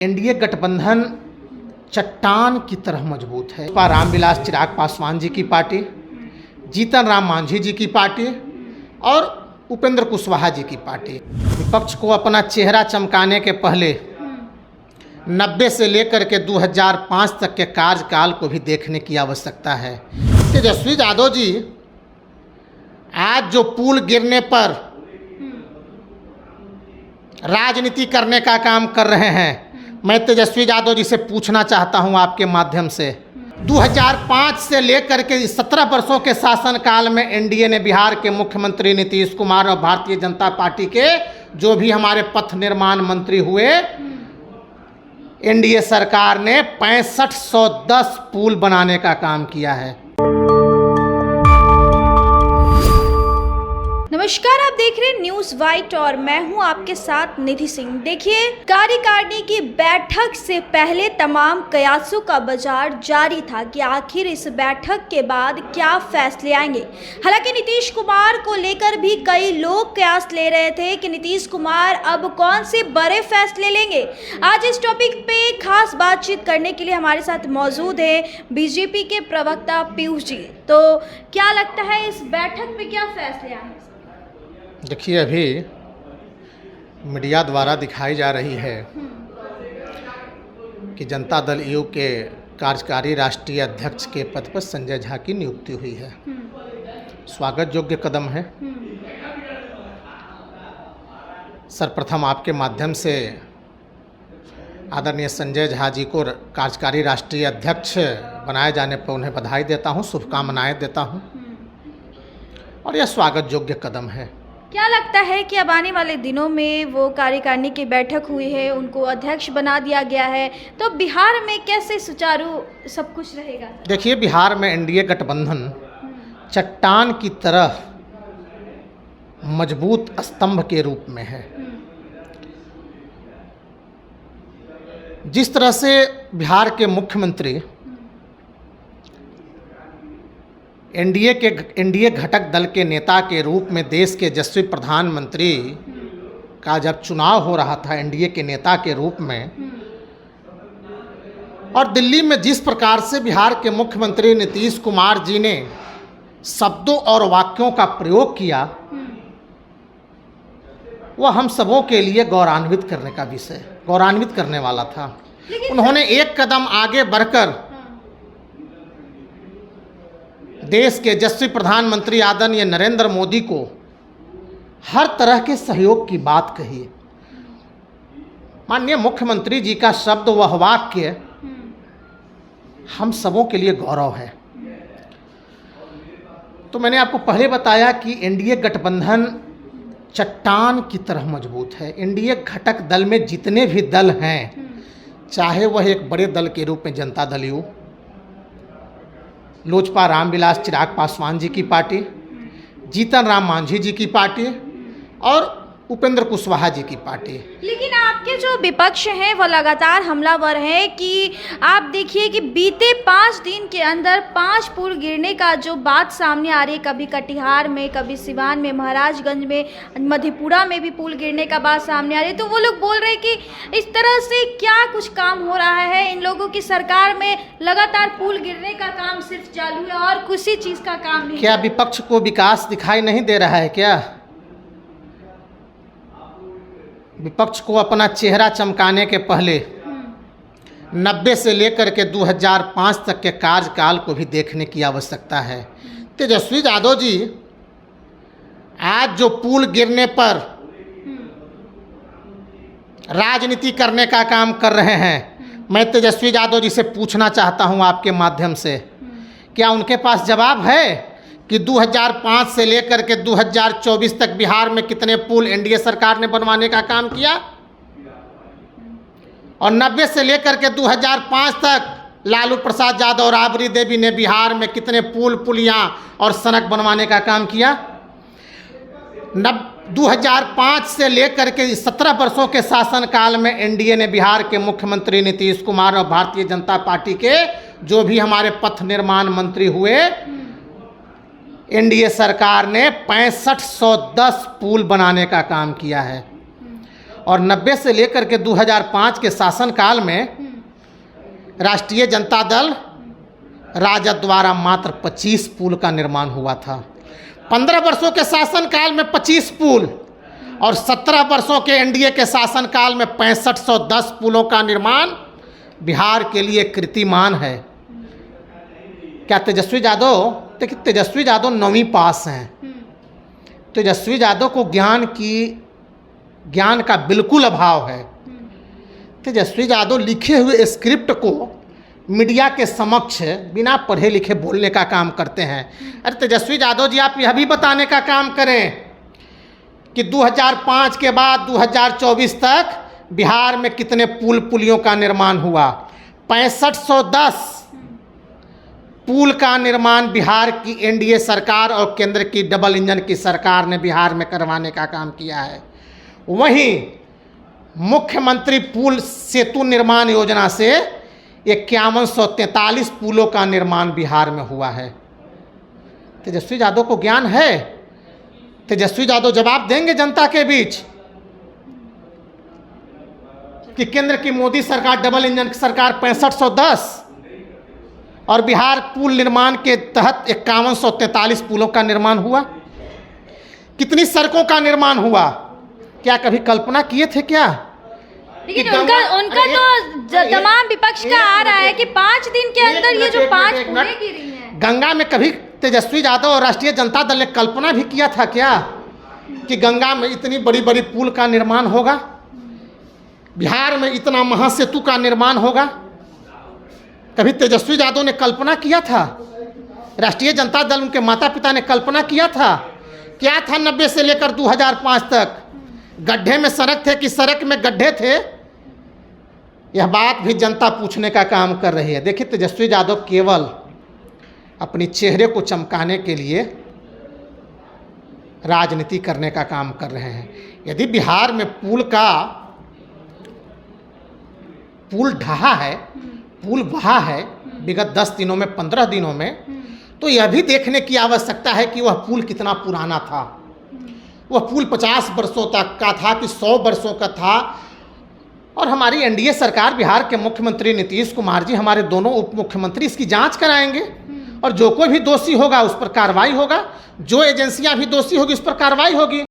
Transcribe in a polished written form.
NDA गठबंधन चट्टान की तरह मजबूत है। रामविलास चिराग पासवान जी की पार्टी, जीतन राम मांझी जी की पार्टी और उपेंद्र कुशवाहा जी की पार्टी। विपक्ष को अपना चेहरा चमकाने के पहले 90 से लेकर के 2005 तक के कार्यकाल को भी देखने की आवश्यकता है। तेजस्वी यादव जी आज जो पुल गिरने पर राजनीति करने का काम कर रहे हैं, मैं तेजस्वी यादव जी से पूछना चाहता हूं आपके माध्यम से, 2005 से लेकर के 17 वर्षों के शासनकाल में एनडीए ने बिहार के मुख्यमंत्री नीतीश कुमार और भारतीय जनता पार्टी के जो भी हमारे पथ निर्माण मंत्री हुए, एनडीए सरकार ने 6510 पुल बनाने का काम किया है। नमस्कार, आप देख रहे हैं न्यूज वाइट और मैं हूं आपके साथ निधि सिंह। देखिए, कार्यकारिणी की बैठक से पहले तमाम कयासों का बाजार जारी था कि आखिर इस बैठक के बाद क्या फैसले आएंगे। हालांकि नीतीश कुमार को लेकर भी कई लोग कयास ले रहे थे कि नीतीश कुमार अब कौन से बड़े फैसले लेंगे। आज इस टॉपिक पे खास बातचीत करने के लिए हमारे साथ मौजूद है बीजेपी के प्रवक्ता पीयूष जी। तो क्या लगता है इस बैठक पे क्या फैसले आएंगे? देखिए, अभी मीडिया द्वारा दिखाई जा रही है कि जनता दल यू के कार्यकारी राष्ट्रीय अध्यक्ष के पद पर संजय झा की नियुक्ति हुई है। स्वागत योग्य कदम है। सर्वप्रथम आपके माध्यम से आदरणीय संजय झा जी को कार्यकारी राष्ट्रीय अध्यक्ष बनाए जाने पर उन्हें बधाई देता हूं, शुभकामनाएं देता हूं और यह स्वागत योग्य कदम है। क्या लगता है कि अब आने वाले दिनों में वो कार्यकारिणी की बैठक हुई है, उनको अध्यक्ष बना दिया गया है, तो बिहार में कैसे सुचारू सब कुछ रहेगा? देखिए, बिहार में एनडीए गठबंधन चट्टान की तरह मजबूत स्तंभ के रूप में है। जिस तरह से बिहार के मुख्यमंत्री एनडीए घटक दल के नेता के रूप में देश के यशस्वी प्रधानमंत्री का जब चुनाव हो रहा था एनडीए के नेता के रूप में, और दिल्ली में जिस प्रकार से बिहार के मुख्यमंत्री नीतीश कुमार जी ने शब्दों और वाक्यों का प्रयोग किया, वह हम सबों के लिए गौरवान्वित करने वाला था। उन्होंने एक कदम आगे बढ़कर देश के यशस्वी प्रधानमंत्री आदरणीय नरेंद्र मोदी को हर तरह के सहयोग की बात कही। माननीय मुख्यमंत्री जी का शब्द वह वाक्य हम सबों के लिए गौरव है। तो मैंने आपको पहले बताया कि एनडीए गठबंधन चट्टान की तरह मजबूत है। एनडीए घटक दल में जितने भी दल हैं, चाहे वह एक बड़े दल के रूप में जनता दल यू, लोजपा रामविलास चिराग पासवान जी की पार्टी, जीतन राम मांझी जी की पार्टी और उपेंद्र कुशवाहा जी की पार्टी। लेकिन आपके जो विपक्ष हैं वो लगातार हमलावर हैं कि आप देखिए कि बीते 5 दिन के अंदर 5 पुल गिरने का जो बात सामने आ रही है, कभी कटिहार में, कभी सिवान में, महाराजगंज में, मधेपुरा में भी पुल गिरने का बात सामने आ रही है। तो वो लोग बोल रहे हैं कि इस तरह से क्या कुछ काम हो रहा है, इन लोगों की सरकार में लगातार पुल गिरने का काम सिर्फ चालू है और किसी चीज़ का काम नहीं। क्या विपक्ष को विकास दिखाई नहीं दे रहा है? क्या विपक्ष को अपना चेहरा चमकाने के पहले 90 से लेकर के 2005 तक के कार्यकाल को भी देखने की आवश्यकता है। तेजस्वी यादव जी आज जो पुल गिरने पर राजनीति करने का काम कर रहे हैं, मैं तेजस्वी यादव जी से पूछना चाहता हूं आपके माध्यम से, क्या उनके पास जवाब है कि 2005 से लेकर के 2024 तक बिहार में कितने पुल एनडीए सरकार ने बनवाने का काम किया, और 90 से लेकर के 2005 तक लालू प्रसाद यादव और राबड़ी देवी ने बिहार में कितने पुल, पुलियां और सड़क बनवाने का काम किया। 2005 से लेकर के 17 वर्षों के शासनकाल में एनडीए ने बिहार के मुख्यमंत्री नीतीश कुमार और भारतीय जनता पार्टी के जो भी हमारे पथ निर्माण मंत्री हुए, एनडीए सरकार ने 6510 पुल बनाने का काम किया है। और 90 से लेकर के 2005 के शासनकाल में राष्ट्रीय जनता दल राजद द्वारा मात्र 25 पुल का निर्माण हुआ था। 15 वर्षों के शासनकाल में 25 पुल और 17 वर्षों के एनडीए के शासनकाल में 6510 पुलों का निर्माण बिहार के लिए कीर्तिमान है। क्या तेजस्वी यादव, देखिए तेजस्वी यादव 9वीं पास हैं। तेजस्वी यादव को ज्ञान का बिल्कुल अभाव है। तेजस्वी यादव लिखे हुए स्क्रिप्ट को मीडिया के समक्ष बिना पढ़े लिखे बोलने का काम करते हैं। अरे तेजस्वी यादव जी, आप यह भी बताने का काम करें कि 2005 के बाद 2024 तक बिहार में कितने पुल पुलियों का निर्माण हुआ। 6510 पुल का निर्माण बिहार की एनडीए सरकार और केंद्र की डबल इंजन की सरकार ने बिहार में करवाने का काम किया है। वहीं मुख्यमंत्री पुल सेतु निर्माण योजना से 5143 पुलों का निर्माण बिहार में हुआ है। तेजस्वी यादव को ज्ञान है। तेजस्वी यादव जवाब देंगे जनता के बीच कि केंद्र की मोदी सरकार डबल इंजन की सरकार 6510 और बिहार पुल निर्माण के तहत 5143 पुलों का निर्माण हुआ। कितनी सड़कों का निर्माण हुआ, क्या कभी कल्पना किए थे क्या? लेकिन उनका तो तमाम विपक्ष का आ रहा है कि 5 दिन के अंदर ये जो 5 पुलें गिरी हैं। गंगा में कभी तेजस्वी यादव और राष्ट्रीय जनता दल ने कल्पना भी किया था क्या कि गंगा में इतनी बड़ी बड़ी पुल का निर्माण होगा, बिहार में इतना महासेतु का निर्माण होगा? कभी तेजस्वी यादव ने कल्पना किया था? राष्ट्रीय जनता दल, उनके माता पिता ने कल्पना किया था? क्या था 90 से लेकर 2005 तक? गड्ढे में सड़क थे कि सड़क में गड्ढे थे? यह बात भी जनता पूछने का काम कर रही है। देखिए, तेजस्वी यादव केवल अपनी चेहरे को चमकाने के लिए राजनीति करने का काम कर रहे हैं। यदि बिहार में पुल ढहा है, पुल बहा है विगत 10 दिनों में, 15 दिनों में, तो यह भी देखने की आवश्यकता है कि वह पुल कितना पुराना था। वह पुल 50 वर्षों तक का था कि 100 वर्षों का था? और हमारी एनडीए सरकार, बिहार के मुख्यमंत्री नीतीश कुमार जी, हमारे दोनों उप मुख्यमंत्री इसकी जांच कराएंगे और जो कोई भी दोषी होगा उस पर कार्रवाई होगा, जो एजेंसियां भी दोषी होगी उस पर कार्रवाई होगी।